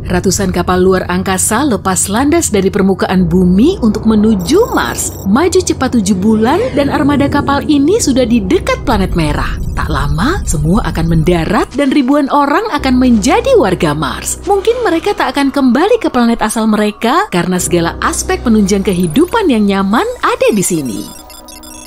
Ratusan kapal luar angkasa lepas landas dari permukaan bumi untuk menuju Mars. Maju cepat 7 bulan dan armada kapal ini sudah di dekat planet merah. Tak lama, semua akan mendarat dan ribuan orang akan menjadi warga Mars. Mungkin mereka tak akan kembali ke planet asal mereka karena segala aspek penunjang kehidupan yang nyaman ada di sini.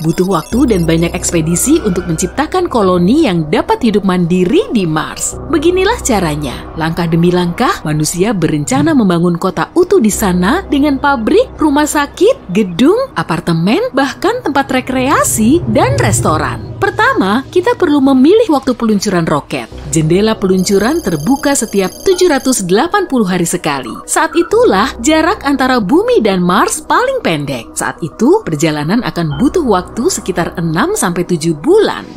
Butuh waktu dan banyak ekspedisi untuk menciptakan koloni yang dapat hidup mandiri di Mars. Beginilah caranya. Langkah demi langkah, manusia berencana membangun kota utuh di sana dengan pabrik, rumah sakit, gedung, apartemen, bahkan tempat rekreasi dan restoran. Pertama, kita perlu memilih waktu peluncuran roket. Jendela peluncuran terbuka setiap 780 hari sekali. Saat itulah jarak antara bumi dan Mars paling pendek. Saat itu, perjalanan akan butuh waktu sekitar 6-7 bulan.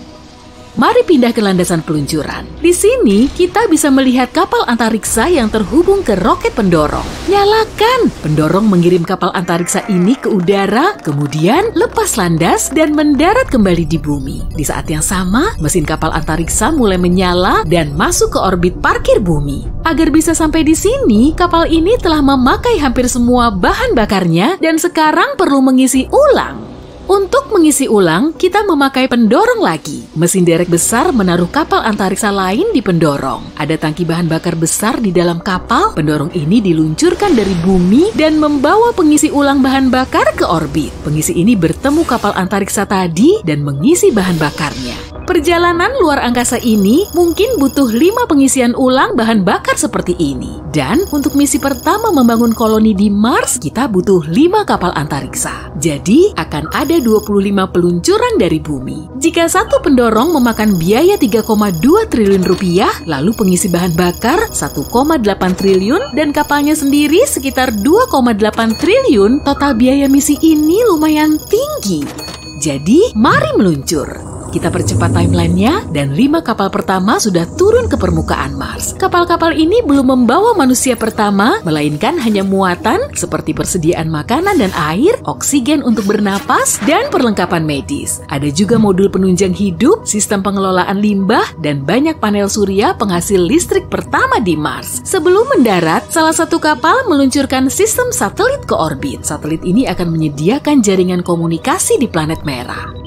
Mari pindah ke landasan peluncuran. Di sini, kita bisa melihat kapal antariksa yang terhubung ke roket pendorong. Nyalakan! Pendorong mengirim kapal antariksa ini ke udara, kemudian lepas landas dan mendarat kembali di bumi. Di saat yang sama, mesin kapal antariksa mulai menyala dan masuk ke orbit parkir bumi. Agar bisa sampai di sini, kapal ini telah memakai hampir semua bahan bakarnya dan sekarang perlu mengisi ulang. Untuk mengisi ulang, kita memakai pendorong lagi. Mesin derek besar menaruh kapal antariksa lain di pendorong. Ada tangki bahan bakar besar di dalam kapal. Pendorong ini diluncurkan dari bumi dan membawa pengisi ulang bahan bakar ke orbit. Pengisi ini bertemu kapal antariksa tadi dan mengisi bahan bakarnya. Perjalanan luar angkasa ini mungkin butuh 5 pengisian ulang bahan bakar seperti ini. Dan untuk misi pertama membangun koloni di Mars, kita butuh 5 kapal antariksa. Jadi, akan ada 25 peluncuran dari bumi. Jika satu pendorong memakan biaya 3,2 triliun rupiah, lalu pengisi bahan bakar 1,8 triliun dan kapalnya sendiri sekitar 2,8 triliun, total biaya misi ini lumayan tinggi. Jadi, mari meluncur. Kita percepat timelinenya dan 5 kapal pertama sudah turun ke permukaan Mars. Kapal-kapal ini belum membawa manusia pertama, melainkan hanya muatan seperti persediaan makanan dan air, oksigen untuk bernapas, dan perlengkapan medis. Ada juga modul penunjang hidup, sistem pengelolaan limbah, dan banyak panel surya penghasil listrik pertama di Mars. Sebelum mendarat, salah satu kapal meluncurkan sistem satelit ke orbit. Satelit ini akan menyediakan jaringan komunikasi di planet merah.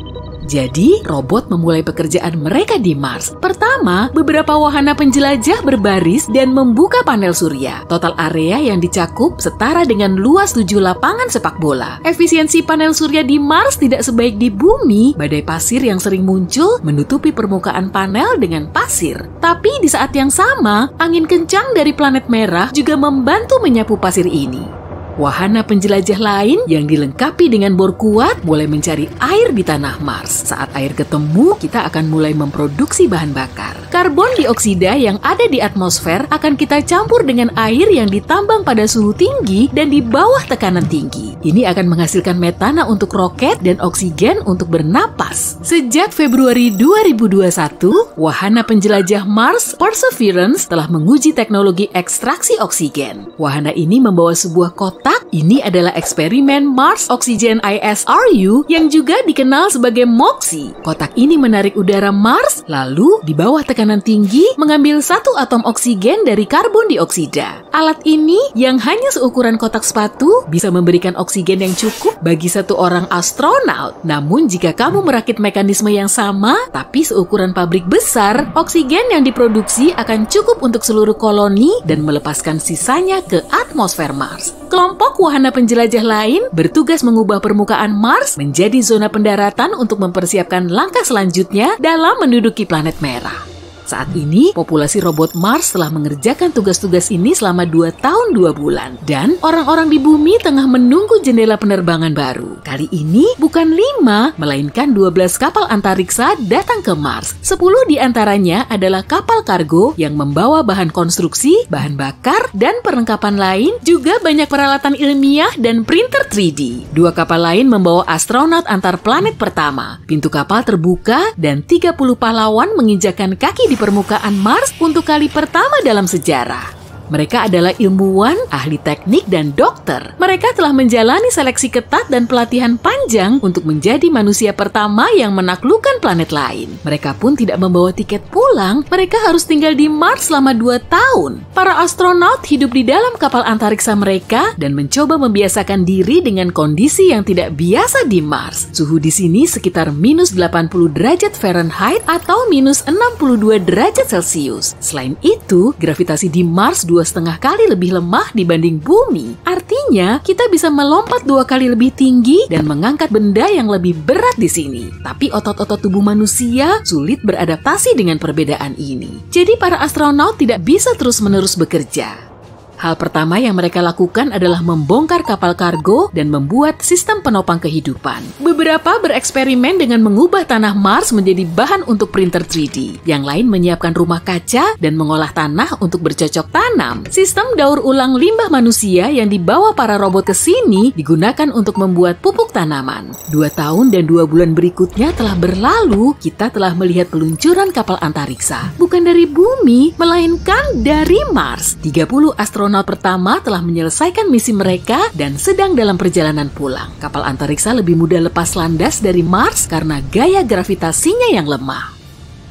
Jadi, robot memulai pekerjaan mereka di Mars. Pertama, beberapa wahana penjelajah berbaris dan membuka panel surya. Total area yang dicakup setara dengan luas 7 lapangan sepak bola. Efisiensi panel surya di Mars tidak sebaik di bumi. Badai pasir yang sering muncul menutupi permukaan panel dengan pasir. Tapi di saat yang sama, angin kencang dari planet merah juga membantu menyapu pasir ini. Wahana penjelajah lain yang dilengkapi dengan bor kuat boleh mencari air di tanah Mars. Saat air ketemu, kita akan mulai memproduksi bahan bakar. Karbon dioksida yang ada di atmosfer akan kita campur dengan air yang ditambang pada suhu tinggi dan di bawah tekanan tinggi. Ini akan menghasilkan metana untuk roket dan oksigen untuk bernapas. Sejak Februari 2021, wahana penjelajah Mars Perseverance telah menguji teknologi ekstraksi oksigen. Wahana ini membawa sebuah kotak. Ini adalah eksperimen Mars Oxygen ISRU yang juga dikenal sebagai MOXIE. Kotak ini menarik udara Mars, lalu di bawah tekanan tinggi mengambil 1 atom oksigen dari karbon dioksida. Alat ini yang hanya seukuran kotak sepatu bisa memberikan oksigen yang cukup bagi 1 orang astronaut. Namun jika kamu merakit mekanisme yang sama, tapi seukuran pabrik besar, oksigen yang diproduksi akan cukup untuk seluruh koloni dan melepaskan sisanya ke atmosfer Mars. Kelompok wahana penjelajah lain bertugas mengubah permukaan Mars menjadi zona pendaratan untuk mempersiapkan langkah selanjutnya dalam menduduki planet merah. Saat ini, populasi robot Mars telah mengerjakan tugas-tugas ini selama 2 tahun 2 bulan. Dan orang-orang di bumi tengah menunggu jendela penerbangan baru. Kali ini bukan 5, melainkan 12 kapal antariksa datang ke Mars. 10 diantaranya adalah kapal kargo yang membawa bahan konstruksi, bahan bakar, dan perlengkapan lain. Juga banyak peralatan ilmiah dan printer 3D. 2 kapal lain membawa astronot antar planet pertama. Pintu kapal terbuka dan 30 pahlawan menginjakan kaki di permukaan Mars untuk kali pertama dalam sejarah. Mereka adalah ilmuwan, ahli teknik, dan dokter. Mereka telah menjalani seleksi ketat dan pelatihan panjang untuk menjadi manusia pertama yang menaklukkan planet lain. Mereka pun tidak membawa tiket pulang, mereka harus tinggal di Mars selama 2 tahun. Para astronaut hidup di dalam kapal antariksa mereka dan mencoba membiasakan diri dengan kondisi yang tidak biasa di Mars. Suhu di sini sekitar minus 80 derajat Fahrenheit atau minus 62 derajat Celcius. Selain itu, gravitasi di Mars 2,5 kali lebih lemah dibanding bumi. Artinya, kita bisa melompat 2 kali lebih tinggi dan mengangkat benda yang lebih berat di sini. Tapi otot-otot tubuh manusia sulit beradaptasi dengan perbedaan ini. Jadi para astronot tidak bisa terus-menerus bekerja. Hal pertama yang mereka lakukan adalah membongkar kapal kargo dan membuat sistem penopang kehidupan. Beberapa bereksperimen dengan mengubah tanah Mars menjadi bahan untuk printer 3D. Yang lain menyiapkan rumah kaca dan mengolah tanah untuk bercocok tanam. Sistem daur ulang limbah manusia yang dibawa para robot ke sini digunakan untuk membuat pupuk tanaman. 2 tahun dan 2 bulan berikutnya telah berlalu, kita telah melihat peluncuran kapal antariksa. Bukan dari bumi, melainkan dari Mars. 30 astronot pertama telah menyelesaikan misi mereka dan sedang dalam perjalanan pulang. Kapal antariksa lebih mudah lepas landas dari Mars karena gaya gravitasinya yang lemah.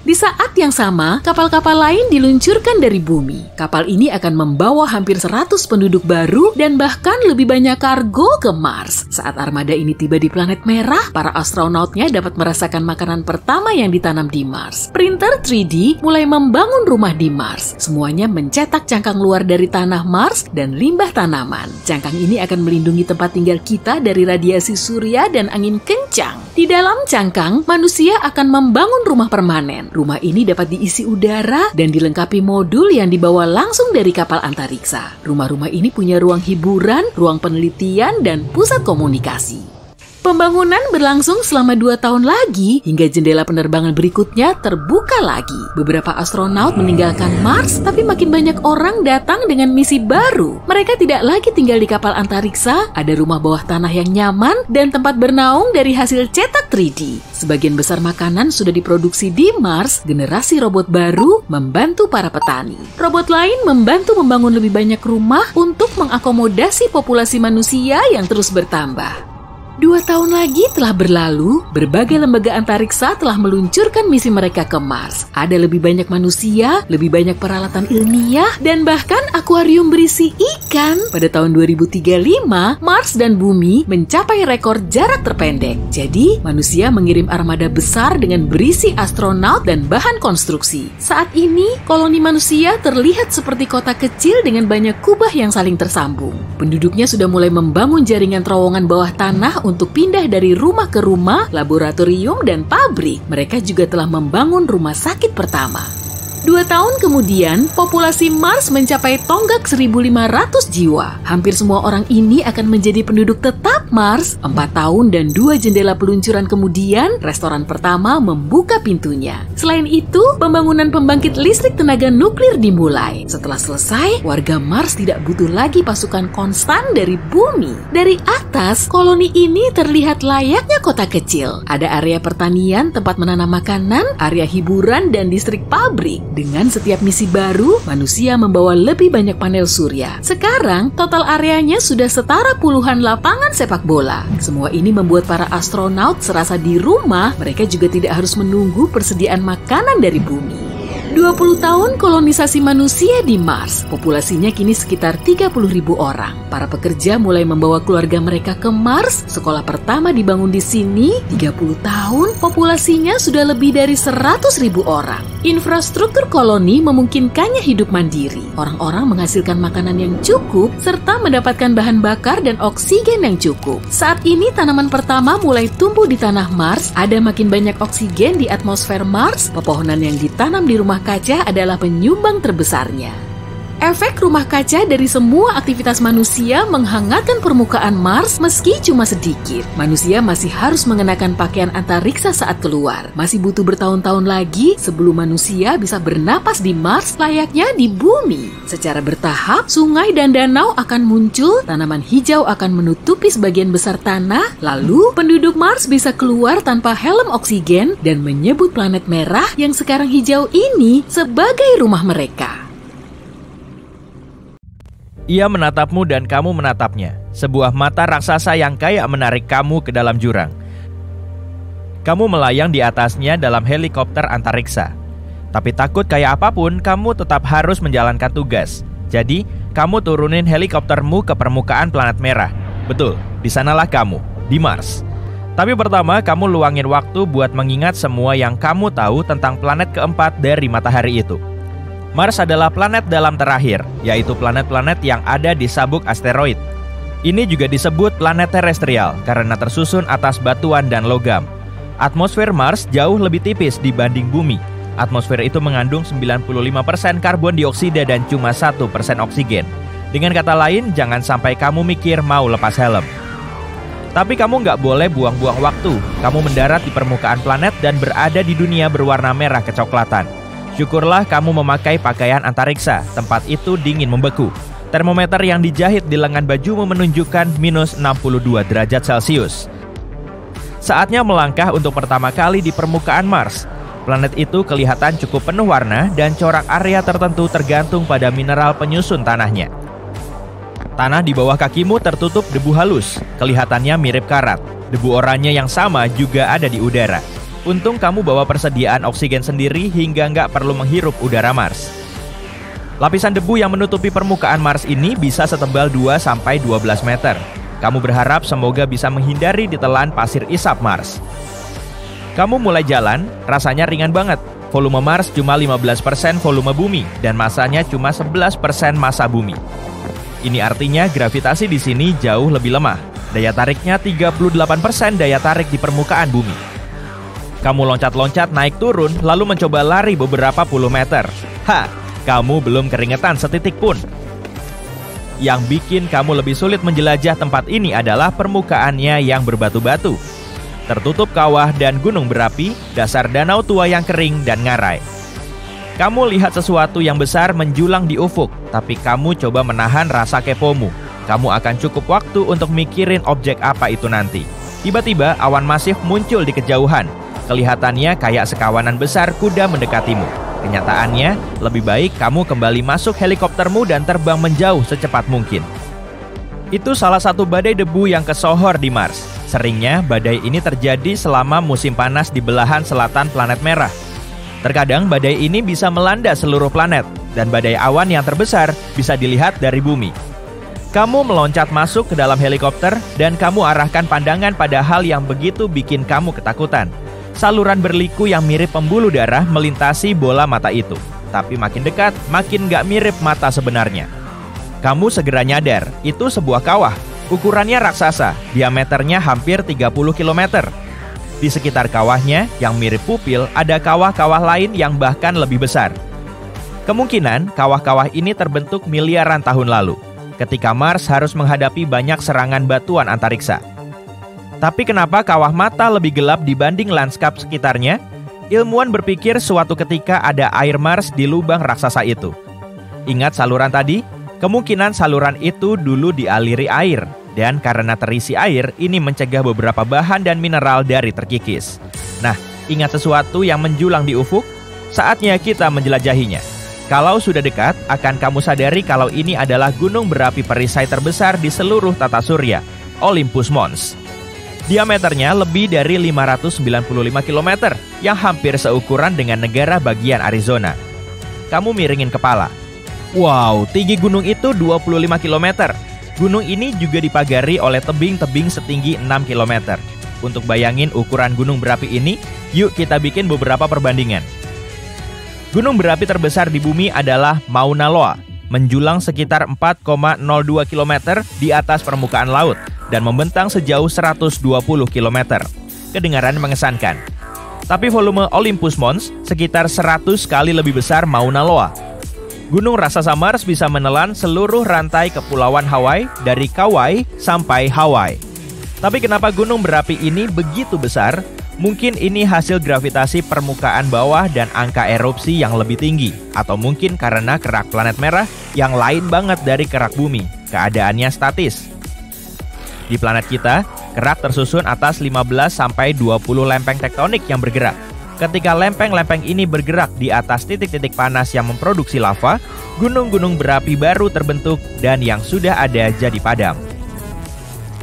Di saat yang sama, kapal-kapal lain diluncurkan dari bumi. Kapal ini akan membawa hampir 100 penduduk baru dan bahkan lebih banyak kargo ke Mars. Saat armada ini tiba di planet merah, para astronautnya dapat merasakan makanan pertama yang ditanam di Mars. Printer 3D mulai membangun rumah di Mars. Semuanya mencetak cangkang luar dari tanah Mars dan limbah tanaman. Cangkang ini akan melindungi tempat tinggal kita dari radiasi surya dan angin kencang. Di dalam cangkang, manusia akan membangun rumah permanen. Rumah ini dapat diisi udara dan dilengkapi modul yang dibawa langsung dari kapal antariksa. Rumah-rumah ini punya ruang hiburan, ruang penelitian, dan pusat komunikasi. Pembangunan berlangsung selama 2 tahun lagi hingga jendela penerbangan berikutnya terbuka lagi. Beberapa astronot meninggalkan Mars, tapi makin banyak orang datang dengan misi baru. Mereka tidak lagi tinggal di kapal antariksa, ada rumah bawah tanah yang nyaman, dan tempat bernaung dari hasil cetak 3D. Sebagian besar makanan sudah diproduksi di Mars, generasi robot baru membantu para petani. Robot lain membantu membangun lebih banyak rumah untuk mengakomodasi populasi manusia yang terus bertambah. 2 tahun lagi telah berlalu, berbagai lembaga antariksa telah meluncurkan misi mereka ke Mars. Ada lebih banyak manusia, lebih banyak peralatan ilmiah, dan bahkan akuarium berisi ikan. Pada tahun 2035, Mars dan Bumi mencapai rekor jarak terpendek. Jadi, manusia mengirim armada besar dengan berisi astronaut dan bahan konstruksi. Saat ini, koloni manusia terlihat seperti kota kecil dengan banyak kubah yang saling tersambung. Penduduknya sudah mulai membangun jaringan terowongan bawah tanah untuk pindah dari rumah ke rumah, laboratorium, dan pabrik. Mereka juga telah membangun rumah sakit pertama. 2 tahun kemudian, populasi Mars mencapai tonggak 1.500 jiwa. Hampir semua orang ini akan menjadi penduduk tetap Mars. 4 tahun dan 2 jendela peluncuran kemudian, restoran pertama membuka pintunya. Selain itu, pembangunan pembangkit listrik tenaga nuklir dimulai. Setelah selesai, warga Mars tidak butuh lagi pasukan konstan dari bumi. Dari atas, koloni ini terlihat layaknya kota kecil. Ada area pertanian, tempat menanam makanan, area hiburan, dan distrik pabrik. Dengan setiap misi baru, manusia membawa lebih banyak panel surya. Sekarang, total areanya sudah setara puluhan lapangan sepak bola. Semua ini membuat para astronaut serasa di rumah. Mereka juga tidak harus menunggu persediaan makanan dari bumi. 20 tahun kolonisasi manusia di Mars. Populasinya kini sekitar 30.000 orang. Para pekerja mulai membawa keluarga mereka ke Mars. Sekolah pertama dibangun di sini. 30 tahun, populasinya sudah lebih dari 100.000 orang. Infrastruktur koloni memungkinkannya hidup mandiri. Orang-orang menghasilkan makanan yang cukup serta mendapatkan bahan bakar dan oksigen yang cukup. Saat ini tanaman pertama mulai tumbuh di tanah Mars. Ada makin banyak oksigen di atmosfer Mars. Pepohonan yang ditanam di rumah kaca adalah penyumbang terbesarnya. Efek rumah kaca dari semua aktivitas manusia menghangatkan permukaan Mars meski cuma sedikit. Manusia masih harus mengenakan pakaian antariksa saat keluar. Masih butuh bertahun-tahun lagi sebelum manusia bisa bernapas di Mars layaknya di bumi. Secara bertahap, sungai dan danau akan muncul, tanaman hijau akan menutupi sebagian besar tanah, lalu penduduk Mars bisa keluar tanpa helm oksigen dan menyebut planet merah yang sekarang hijau ini sebagai rumah mereka. Ia menatapmu dan kamu menatapnya, sebuah mata raksasa yang kayak menarik kamu ke dalam jurang. Kamu melayang di atasnya dalam helikopter antariksa. Tapi takut kayak apapun, kamu tetap harus menjalankan tugas. Jadi, kamu turunin helikoptermu ke permukaan planet merah. Betul, di sanalah kamu, di Mars. Tapi pertama, kamu luangin waktu buat mengingat semua yang kamu tahu tentang planet keempat dari matahari itu. Mars adalah planet dalam terakhir, yaitu planet-planet yang ada di sabuk asteroid. Ini juga disebut planet terestrial karena tersusun atas batuan dan logam. Atmosfer Mars jauh lebih tipis dibanding bumi. Atmosfer itu mengandung 95% karbon dioksida dan cuma 1% oksigen. Dengan kata lain, jangan sampai kamu mikir mau lepas helm. Tapi kamu nggak boleh buang-buang waktu. Kamu mendarat di permukaan planet dan berada di dunia berwarna merah kecoklatan. Syukurlah kamu memakai pakaian antariksa, tempat itu dingin membeku. Termometer yang dijahit di lengan bajumu menunjukkan minus 62 derajat Celcius. Saatnya melangkah untuk pertama kali di permukaan Mars. Planet itu kelihatan cukup penuh warna dan corak area tertentu tergantung pada mineral penyusun tanahnya. Tanah di bawah kakimu tertutup debu halus, kelihatannya mirip karat. Debu oranye yang sama juga ada di udara. Untung kamu bawa persediaan oksigen sendiri hingga nggak perlu menghirup udara Mars. Lapisan debu yang menutupi permukaan Mars ini bisa setebal 2-12 meter. Kamu berharap semoga bisa menghindari ditelan pasir isap Mars. Kamu mulai jalan, rasanya ringan banget. Volume Mars cuma 15% volume bumi dan masanya cuma 11% massa bumi. Ini artinya gravitasi di sini jauh lebih lemah. Daya tariknya 38% daya tarik di permukaan bumi. Kamu loncat-loncat naik turun lalu mencoba lari beberapa puluh meter. Kamu belum keringetan setitik pun. Yang bikin kamu lebih sulit menjelajah tempat ini adalah permukaannya yang berbatu-batu. Tertutup kawah dan gunung berapi, dasar danau tua yang kering dan ngarai. Kamu lihat sesuatu yang besar menjulang di ufuk, tapi kamu coba menahan rasa kepomu. Kamu akan cukup waktu untuk mikirin objek apa itu nanti. Tiba-tiba awan masif muncul di kejauhan. Kelihatannya kayak sekawanan besar kuda mendekatimu. Kenyataannya, lebih baik kamu kembali masuk helikoptermu dan terbang menjauh secepat mungkin. Itu salah satu badai debu yang kesohor di Mars. Seringnya, badai ini terjadi selama musim panas di belahan selatan planet merah. Terkadang, badai ini bisa melanda seluruh planet, dan badai awan yang terbesar bisa dilihat dari bumi. Kamu meloncat masuk ke dalam helikopter, dan kamu arahkan pandangan pada hal yang begitu bikin kamu ketakutan. Saluran berliku yang mirip pembuluh darah melintasi bola mata itu. Tapi makin dekat, makin gak mirip mata sebenarnya. Kamu segera nyadar, itu sebuah kawah. Ukurannya raksasa, diameternya hampir 30 km. Di sekitar kawahnya, yang mirip pupil, ada kawah-kawah lain yang bahkan lebih besar. Kemungkinan kawah-kawah ini terbentuk miliaran tahun lalu, ketika Mars harus menghadapi banyak serangan batuan antariksa. Tapi kenapa kawah mata lebih gelap dibanding lanskap sekitarnya? Ilmuwan berpikir suatu ketika ada air Mars di lubang raksasa itu. Ingat saluran tadi? Kemungkinan saluran itu dulu dialiri air. Dan karena terisi air, ini mencegah beberapa bahan dan mineral dari terkikis. Nah, ingat sesuatu yang menjulang di ufuk? Saatnya kita menjelajahinya. Kalau sudah dekat, akan kamu sadari kalau ini adalah gunung berapi perisai terbesar di seluruh tata surya, Olympus Mons. Diameternya lebih dari 595 km, yang hampir seukuran dengan negara bagian Arizona. Kamu miringin kepala. Wow, tinggi gunung itu 25 km. Gunung ini juga dipagari oleh tebing-tebing setinggi 6 km. Untuk bayangin ukuran gunung berapi ini, yuk kita bikin beberapa perbandingan. Gunung berapi terbesar di bumi adalah Mauna Loa, menjulang sekitar 4,02 km di atas permukaan laut dan membentang sejauh 120 km. Kedengaran mengesankan. Tapi volume Olympus Mons sekitar 100 kali lebih besar Mauna Loa. Gunung raksasa Mars bisa menelan seluruh rantai kepulauan Hawaii dari Kauai sampai Hawaii. Tapi kenapa gunung berapi ini begitu besar? Mungkin ini hasil gravitasi permukaan bawah dan angka erupsi yang lebih tinggi. Atau mungkin karena kerak planet merah yang lain banget dari kerak bumi. Keadaannya statis. Di planet kita, kerak tersusun atas 15-20 lempeng tektonik yang bergerak. Ketika lempeng-lempeng ini bergerak di atas titik-titik panas yang memproduksi lava, gunung-gunung berapi baru terbentuk dan yang sudah ada jadi padam.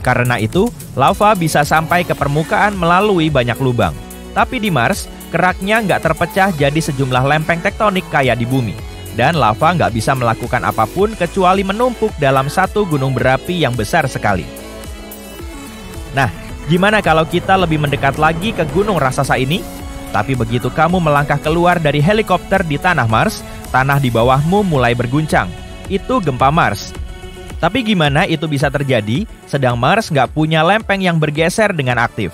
Karena itu, lava bisa sampai ke permukaan melalui banyak lubang. Tapi di Mars, keraknya nggak terpecah jadi sejumlah lempeng tektonik kayak di bumi. Dan lava nggak bisa melakukan apapun kecuali menumpuk dalam satu gunung berapi yang besar sekali. Nah, gimana kalau kita lebih mendekat lagi ke gunung raksasa ini? Tapi begitu kamu melangkah keluar dari helikopter di tanah Mars, tanah di bawahmu mulai berguncang. Itu gempa Mars. Tapi gimana itu bisa terjadi, sedang Mars nggak punya lempeng yang bergeser dengan aktif?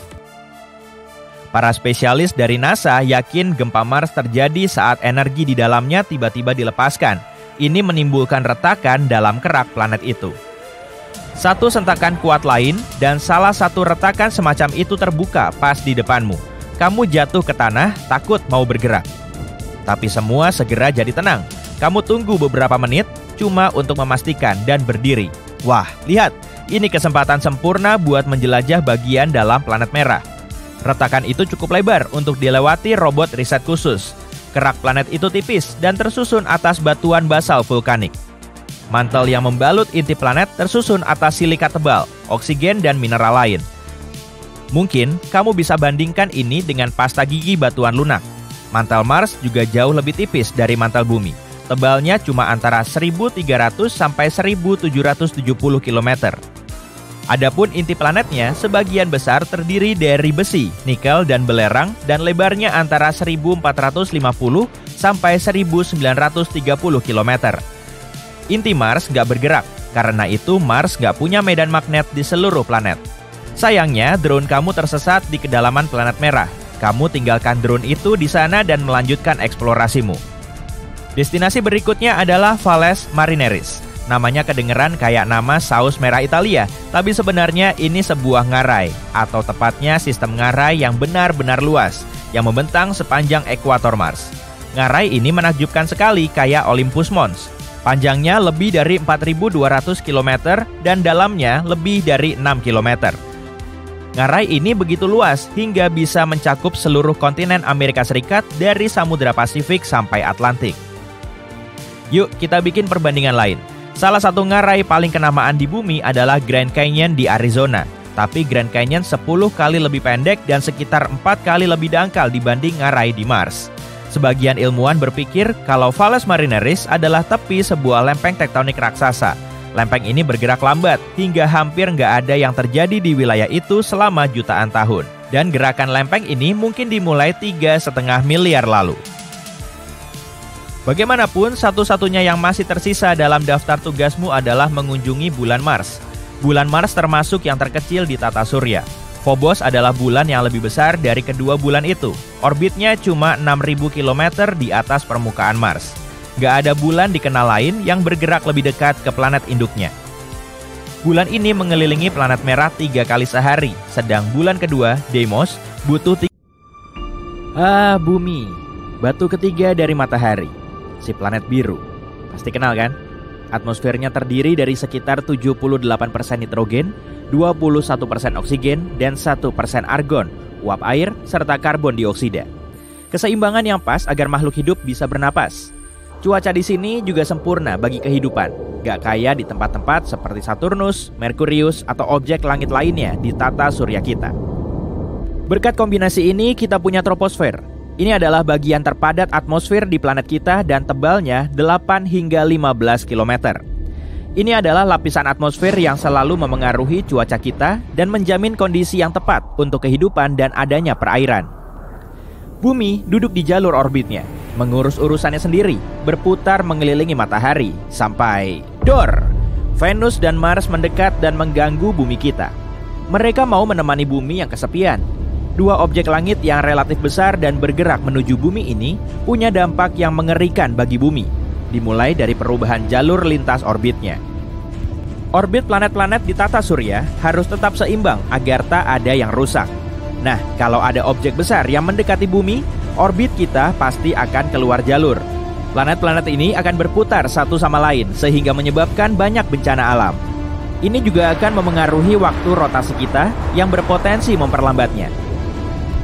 Para spesialis dari NASA yakin gempa Mars terjadi saat energi di dalamnya tiba-tiba dilepaskan. Ini menimbulkan retakan dalam kerak planet itu. Satu sentakan kuat lain dan salah satu retakan semacam itu terbuka pas di depanmu. Kamu jatuh ke tanah, takut mau bergerak. Tapi semua segera jadi tenang. Kamu tunggu beberapa menit, cuma untuk memastikan dan berdiri. Wah, lihat, ini kesempatan sempurna buat menjelajah bagian dalam planet merah. Retakan itu cukup lebar untuk dilewati robot riset khusus. Kerak planet itu tipis dan tersusun atas batuan basal vulkanik. Mantel yang membalut inti planet tersusun atas silika tebal, oksigen, dan mineral lain. Mungkin kamu bisa bandingkan ini dengan pasta gigi batuan lunak. Mantel Mars juga jauh lebih tipis dari mantel bumi. Tebalnya cuma antara 1.300 sampai 1.770 km. Adapun inti planetnya sebagian besar terdiri dari besi, nikel, dan belerang dan lebarnya antara 1.450 sampai 1.930 km. Inti Mars nggak bergerak, karena itu Mars nggak punya medan magnet di seluruh planet. Sayangnya, drone kamu tersesat di kedalaman planet merah. Kamu tinggalkan drone itu di sana dan melanjutkan eksplorasimu. Destinasi berikutnya adalah Valles Marineris. Namanya kedengeran kayak nama saus merah Italia, tapi sebenarnya ini sebuah ngarai, atau tepatnya sistem ngarai yang benar-benar luas, yang membentang sepanjang ekuator Mars. Ngarai ini menakjubkan sekali kayak Olympus Mons. Panjangnya lebih dari 4.200 km dan dalamnya lebih dari 6 km. Ngarai ini begitu luas hingga bisa mencakup seluruh kontinen Amerika Serikat dari Samudra Pasifik sampai Atlantik. Yuk kita bikin perbandingan lain. Salah satu ngarai paling kenamaan di bumi adalah Grand Canyon di Arizona. Tapi Grand Canyon 10 kali lebih pendek dan sekitar 4 kali lebih dangkal dibanding ngarai di Mars. Sebagian ilmuwan berpikir kalau Valles Marineris adalah tepi sebuah lempeng tektonik raksasa. Lempeng ini bergerak lambat hingga hampir nggak ada yang terjadi di wilayah itu selama jutaan tahun. Dan gerakan lempeng ini mungkin dimulai 3,5 miliar lalu. Bagaimanapun, satu-satunya yang masih tersisa dalam daftar tugasmu adalah mengunjungi bulan Mars. Bulan Mars termasuk yang terkecil di tata surya. Phobos adalah bulan yang lebih besar dari kedua bulan itu. Orbitnya cuma 6.000 km di atas permukaan Mars. Gak ada bulan dikenal lain yang bergerak lebih dekat ke planet induknya. Bulan ini mengelilingi planet merah 3 kali sehari, sedang bulan kedua, Deimos, butuh Bumi, batu ketiga dari matahari, si planet biru. Pasti kenal kan? Atmosfernya terdiri dari sekitar 78% nitrogen, 21% oksigen, dan 1% argon, uap air, serta karbon dioksida. Keseimbangan yang pas agar makhluk hidup bisa bernapas. Cuaca di sini juga sempurna bagi kehidupan, gak kayak di tempat-tempat seperti Saturnus, Merkurius, atau objek langit lainnya di tata surya kita. Berkat kombinasi ini, kita punya troposfer. Ini adalah bagian terpadat atmosfer di planet kita dan tebalnya 8 hingga 15 km. Ini adalah lapisan atmosfer yang selalu memengaruhi cuaca kita dan menjamin kondisi yang tepat untuk kehidupan dan adanya perairan. Bumi duduk di jalur orbitnya, mengurus urusannya sendiri, berputar mengelilingi matahari, sampai dor! Venus dan Mars mendekat dan mengganggu bumi kita. Mereka mau menemani bumi yang kesepian. Dua objek langit yang relatif besar dan bergerak menuju bumi ini punya dampak yang mengerikan bagi bumi, dimulai dari perubahan jalur lintas orbitnya. Orbit planet-planet di tata surya harus tetap seimbang agar tak ada yang rusak. Nah, kalau ada objek besar yang mendekati bumi, orbit kita pasti akan keluar jalur. Planet-planet ini akan berputar satu sama lain sehingga menyebabkan banyak bencana alam. Ini juga akan memengaruhi waktu rotasi kita yang berpotensi memperlambatnya.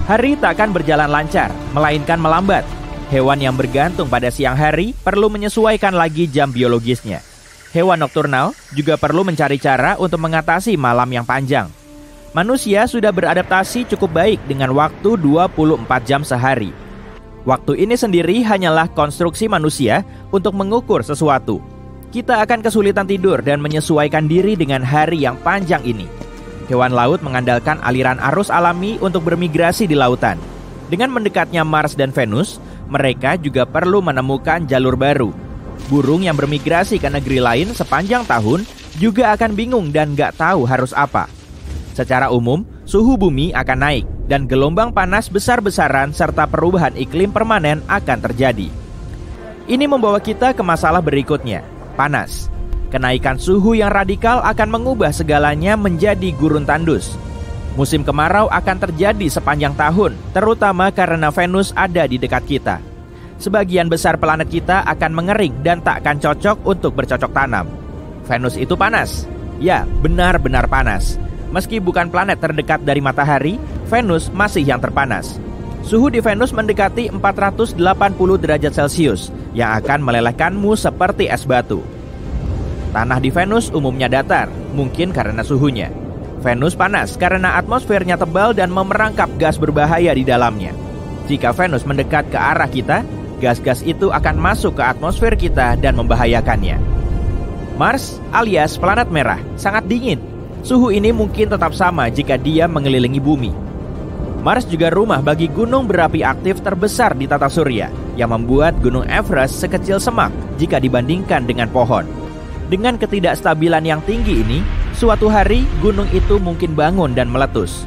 Hari tak akan berjalan lancar, melainkan melambat. Hewan yang bergantung pada siang hari perlu menyesuaikan lagi jam biologisnya. Hewan nokturnal juga perlu mencari cara untuk mengatasi malam yang panjang. Manusia sudah beradaptasi cukup baik dengan waktu 24 jam sehari. Waktu ini sendiri hanyalah konstruksi manusia untuk mengukur sesuatu. Kita akan kesulitan tidur dan menyesuaikan diri dengan hari yang panjang ini. Hewan laut mengandalkan aliran arus alami untuk bermigrasi di lautan. Dengan mendekatnya Mars dan Venus, mereka juga perlu menemukan jalur baru. Burung yang bermigrasi ke negeri lain sepanjang tahun juga akan bingung dan gak tahu harus apa. Secara umum, suhu bumi akan naik dan gelombang panas besar-besaran serta perubahan iklim permanen akan terjadi. Ini membawa kita ke masalah berikutnya, panas. Kenaikan suhu yang radikal akan mengubah segalanya menjadi gurun tandus. Musim kemarau akan terjadi sepanjang tahun, terutama karena Venus ada di dekat kita. Sebagian besar planet kita akan mengering dan tak akan cocok untuk bercocok tanam. Venus itu panas. Ya, benar-benar panas. Meski bukan planet terdekat dari matahari, Venus masih yang terpanas. Suhu di Venus mendekati 480 derajat Celcius yang akan melelehkanmu seperti es batu. Tanah di Venus umumnya datar, mungkin karena suhunya. Venus panas karena atmosfernya tebal dan memerangkap gas berbahaya di dalamnya. Jika Venus mendekat ke arah kita, gas-gas itu akan masuk ke atmosfer kita dan membahayakannya. Mars alias planet merah sangat dingin. Suhu ini mungkin tetap sama jika dia mengelilingi bumi. Mars juga rumah bagi gunung berapi aktif terbesar di tata surya, yang membuat gunung Everest sekecil semak jika dibandingkan dengan pohon. Dengan ketidakstabilan yang tinggi ini, suatu hari gunung itu mungkin bangun dan meletus.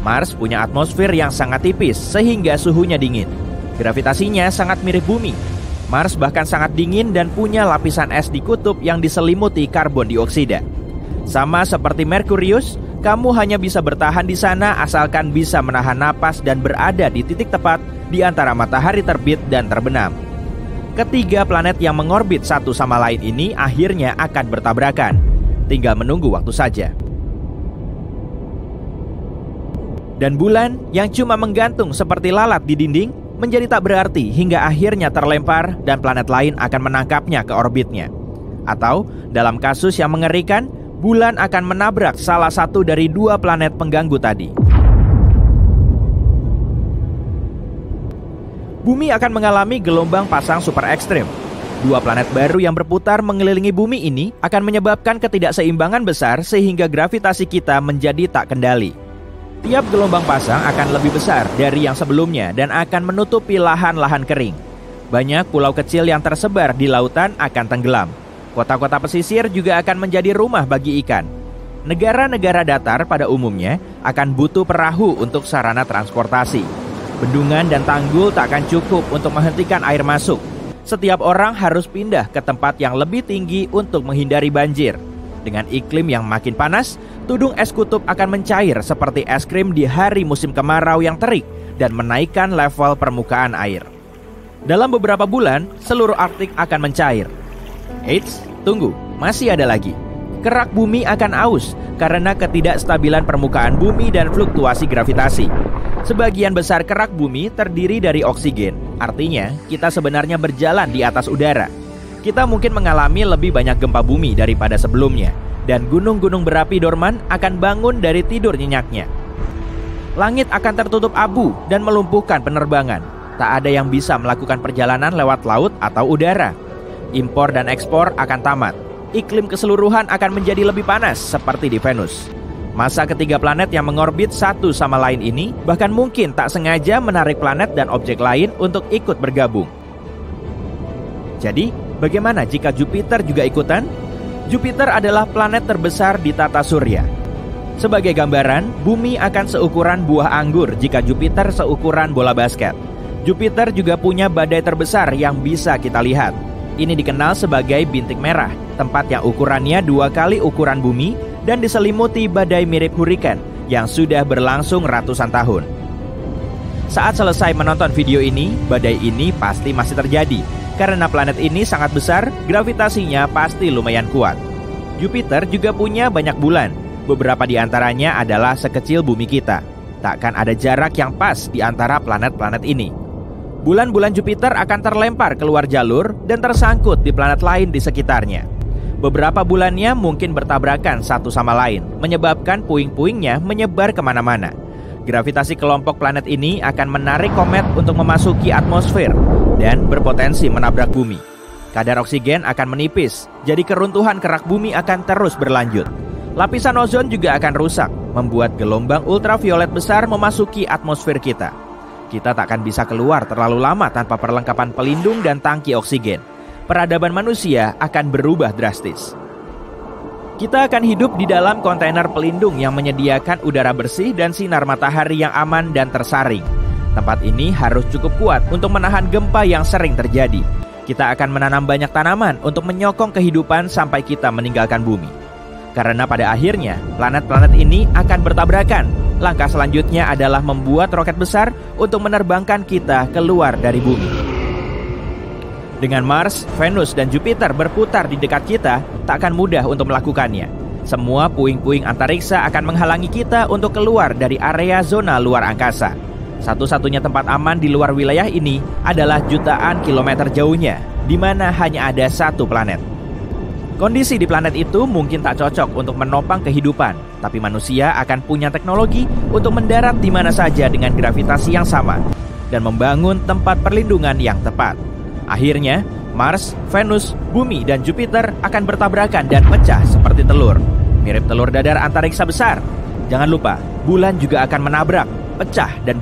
Mars punya atmosfer yang sangat tipis sehingga suhunya dingin. Gravitasinya sangat mirip bumi. Mars bahkan sangat dingin dan punya lapisan es di kutub yang diselimuti karbon dioksida. Sama seperti Merkurius, kamu hanya bisa bertahan di sana asalkan bisa menahan napas dan berada di titik tepat di antara matahari terbit dan terbenam. Ketiga planet yang mengorbit satu sama lain ini akhirnya akan bertabrakan. Tinggal menunggu waktu saja. Dan bulan yang cuma menggantung seperti lalat di dinding menjadi tak berarti hingga akhirnya terlempar dan planet lain akan menangkapnya ke orbitnya. Atau dalam kasus yang mengerikan, bulan akan menabrak salah satu dari dua planet pengganggu tadi. Bumi akan mengalami gelombang pasang super ekstrim. Dua planet baru yang berputar mengelilingi bumi ini akan menyebabkan ketidakseimbangan besar sehingga gravitasi kita menjadi tak kendali. Tiap gelombang pasang akan lebih besar dari yang sebelumnya dan akan menutupi lahan-lahan kering. Banyak pulau kecil yang tersebar di lautan akan tenggelam. Kota-kota pesisir juga akan menjadi rumah bagi ikan. Negara-negara datar pada umumnya akan butuh perahu untuk sarana transportasi. Bendungan dan tanggul tak akan cukup untuk menghentikan air masuk. Setiap orang harus pindah ke tempat yang lebih tinggi untuk menghindari banjir. Dengan iklim yang makin panas, tudung es kutub akan mencair seperti es krim di hari musim kemarau yang terik dan menaikkan level permukaan air. Dalam beberapa bulan, seluruh Arktik akan mencair. Eits, tunggu, masih ada lagi. Kerak bumi akan aus karena ketidakstabilan permukaan bumi dan fluktuasi gravitasi. Sebagian besar kerak bumi terdiri dari oksigen. Artinya, kita sebenarnya berjalan di atas udara. Kita mungkin mengalami lebih banyak gempa bumi daripada sebelumnya. Dan gunung-gunung berapi dorman akan bangun dari tidur nyenyaknya. Langit akan tertutup abu dan melumpuhkan penerbangan. Tak ada yang bisa melakukan perjalanan lewat laut atau udara. Impor dan ekspor akan tamat. Iklim keseluruhan akan menjadi lebih panas seperti di Venus. Masa ketiga planet yang mengorbit satu sama lain ini bahkan mungkin tak sengaja menarik planet dan objek lain untuk ikut bergabung. Jadi, bagaimana jika Jupiter juga ikutan? Jupiter adalah planet terbesar di tata surya. Sebagai gambaran, bumi akan seukuran buah anggur jika Jupiter seukuran bola basket. Jupiter juga punya badai terbesar yang bisa kita lihat. Ini dikenal sebagai bintik merah, tempat yang ukurannya 2 kali ukuran bumi dan diselimuti badai mirip hurikan yang sudah berlangsung ratusan tahun. Saat selesai menonton video ini, badai ini pasti masih terjadi. Karena planet ini sangat besar, gravitasinya pasti lumayan kuat. Jupiter juga punya banyak bulan. Beberapa di antaranya adalah sekecil bumi kita. takkan ada jarak yang pas di antara planet-planet ini. Bulan-bulan Jupiter akan terlempar keluar jalur dan tersangkut di planet lain di sekitarnya. Beberapa bulannya mungkin bertabrakan satu sama lain, menyebabkan puing-puingnya menyebar kemana-mana. Gravitasi kelompok planet ini akan menarik komet untuk memasuki atmosfer dan berpotensi menabrak bumi. Kadar oksigen akan menipis, jadi keruntuhan kerak bumi akan terus berlanjut. Lapisan ozon juga akan rusak, membuat gelombang ultraviolet besar memasuki atmosfer kita. Kita tak akan bisa keluar terlalu lama tanpa perlengkapan pelindung dan tangki oksigen. Peradaban manusia akan berubah drastis. Kita akan hidup di dalam kontainer pelindung yang menyediakan udara bersih dan sinar matahari yang aman dan tersaring. Tempat ini harus cukup kuat untuk menahan gempa yang sering terjadi. Kita akan menanam banyak tanaman untuk menyokong kehidupan sampai kita meninggalkan bumi. Karena pada akhirnya, planet-planet ini akan bertabrakan. Langkah selanjutnya adalah membuat roket besar untuk menerbangkan kita keluar dari bumi. Dengan Mars, Venus, dan Jupiter berputar di dekat kita, tak akan mudah untuk melakukannya. Semua puing-puing antariksa akan menghalangi kita untuk keluar dari area zona luar angkasa. Satu-satunya tempat aman di luar wilayah ini adalah jutaan kilometer jauhnya, di mana hanya ada satu planet. Kondisi di planet itu mungkin tak cocok untuk menopang kehidupan, tapi manusia akan punya teknologi untuk mendarat di mana saja dengan gravitasi yang sama dan membangun tempat perlindungan yang tepat. Akhirnya, Mars, Venus, Bumi, dan Jupiter akan bertabrakan dan pecah seperti telur. Mirip telur dadar antariksa besar. Jangan lupa, bulan juga akan menabrak, pecah, dan